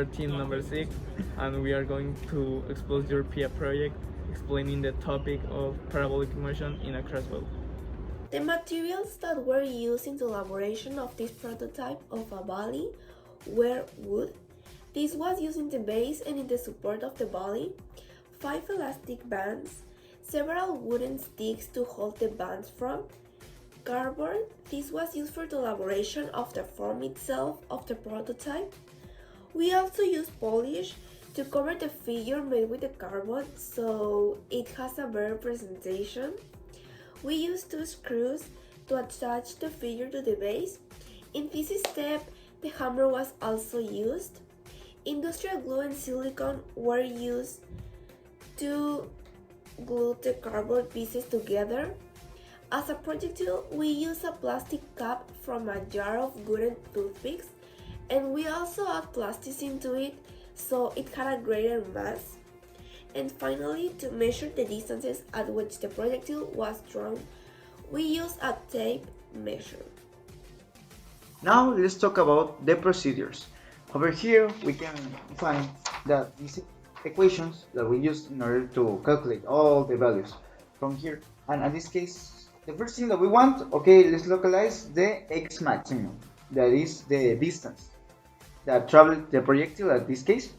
are team number 6, and we are going to expose your PIA project explaining the topic of parabolic motion in a crossbow. The materials that were used in the elaboration of this prototype of a volley were wood. This was used in the base and in the support of the volley, 5 elastic bands, several wooden sticks to hold the bands from, cardboard. This was used for the elaboration of the form itself of the prototype. We also used polish to cover the figure made with the cardboard so it has a better presentation. We used 2 screws to attach the figure to the base. In this step, the hammer was also used. Industrial glue and silicone were used to glue the cardboard pieces together. As a projectile, we used a plastic cap from a jar of wooden toothpicks, and we also add plastics into it so it had a greater mass. And finally, to measure the distances at which the projectile was thrown, we used a tape measure. Now let's talk about the procedures. Over here we can find that these equations that we used in order to calculate all the values from here. And in this case, the first thing that we want, okay, let's localize the x maximum, that is the distance that traveled the projectile at this case.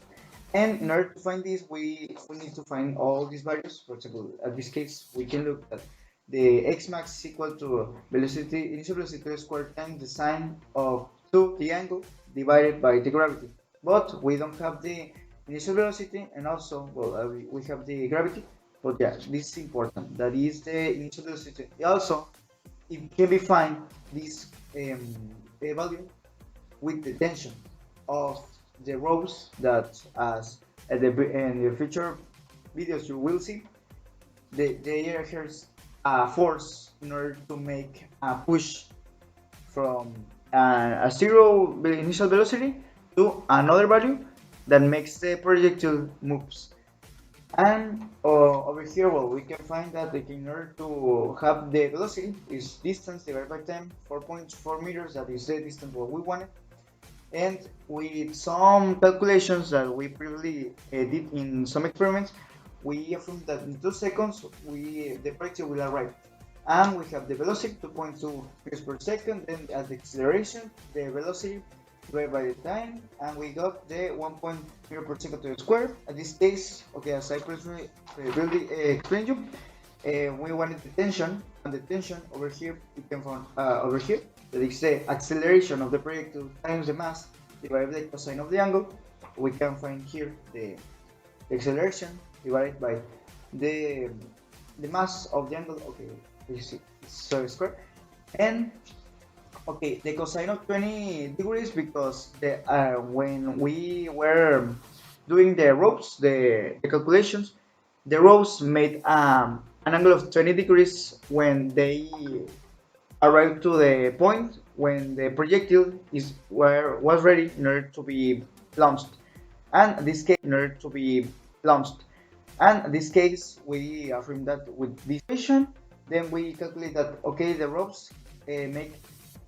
And in order to find this, we need to find all these values. For example, at this case, we can look at the x max is equal to velocity, initial velocity squared times the sine of 2 the angle divided by the gravity. But we don't have the initial velocity, and also, well, we have the gravity. But yeah, this is important. That is the initial velocity. Also, it can be find this value with the tension of the ropes that, as in the future videos you will see, they exert a force in order to make a push from a zero initial velocity to another value that makes the projectile moves. And over here, well, we can find that in order to have the velocity is distance divided by time, 4.4 meters, that is the distance what we wanted. And with some calculations that we previously did in some experiments, we assume that in 2 seconds the projectile will arrive. And we have the velocity 2.2 meters per second, then at the acceleration, the velocity divided by the time, and we got the 1 meter per second to the square. In this case, okay, as I previously explained you, we wanted the tension, and the tension over here, we can find over here, that is the acceleration of the projectile times the mass divided by the cosine of the angle. We can find here the acceleration divided by the mass of the angle. Okay, you see, so square. And okay, the cosine of 20 degrees, because when we were doing the ropes, the calculations, the ropes made an angle of 20 degrees when they arrived to the point when the projectile was ready in order to be launched. And in this case, in order to be launched. And in this case, we affirm that with this equation, then we calculate that, okay, the ropes make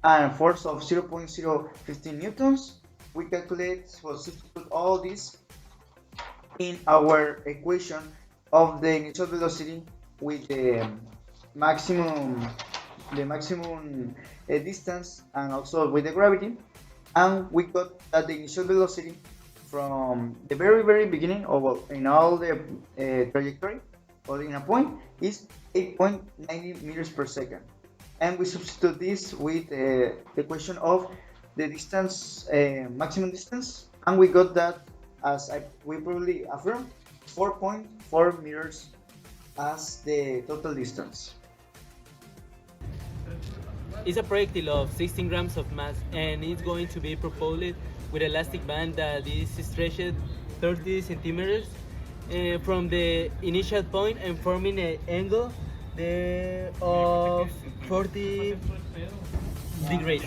a force of 0.015 newtons. We calculate, well, substitute all this in our equation of the initial velocity with the maximum distance, and also with the gravity, and we got that the initial velocity from the very beginning, or well, in all the trajectory, or in a point, is 8.90 meters per second. And we substitute this with the equation of the distance, maximum distance, and we got that, as we probably affirmed, 4.4 meters as the total distance. It's a projectile of 16 grams of mass, and it's going to be propelled with elastic band that is stretched 30 centimeters from the initial point and forming an angle of 40 degrees.